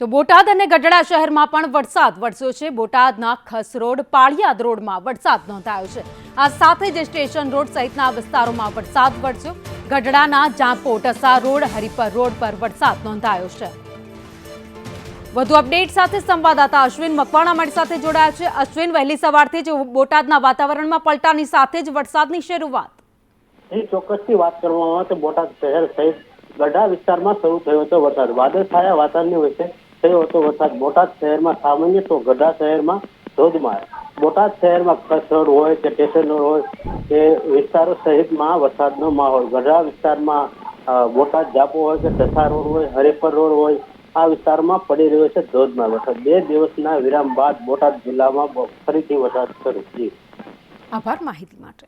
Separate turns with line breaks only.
તો બોટાદ અને ગઢડા શહેરમાં પણ વરસાદ વરસ્યો છે। બોટાદના ખસરોડ પાળિયાદ રોડમાં વરસાદ નોંધાયો છે। આ સાથે જ સ્ટેશન રોડ સહિતના વિસ્તારોમાં વરસાદ વરસ્યો। ગઢડાના જાંપોટ અસા રોડ હરિપર રોડ પર વરસાદ નોંધાયો છે। વધુ અપડેટ સાથે સંવાદદાતા અશ્વિન મકવાણા મારી સાથે જોડાયા છે। અશ્વિન, વહેલી સવારથી જ બોટાદના વાતાવરણમાં પલટાની સાથે જ વરસાદની શરૂઆત।
ચોક્કસથી વાત કરવામાં આવે તો બોટાદ શહેર સહિત ગઢડા વિસ્તારમાં શરૂ થયો હતો વરસાદ। વાદળછાયા વાતાવરણની વચ્ચે થયો હતો વરસાદ। બોટાદ શહેરમાં સામાન્ય તો ગઢડા શહેરમાં ધોધમાર। બોટાદ શહેરમાં ખસરોડ હોય કે સ્ટેશન રોડ હોય કે વિસ્તારો સહિતમાં વરસાદનો માહોલ। ગઢડા વિસ્તારમાં બોટાદ જાપો હોય કે ઢસા રોડ હોય, હરિપર રોડ હોય, આ વિસ્તારમાં પડી રહ્યો છે ધોધમાર વરસાદ। 2 દિવસના વિરામ બાદ બોટાદ જિલ્લામાં ફરીથી વરસાદ શરૂ થયો।
આભાર માહિતી માટે।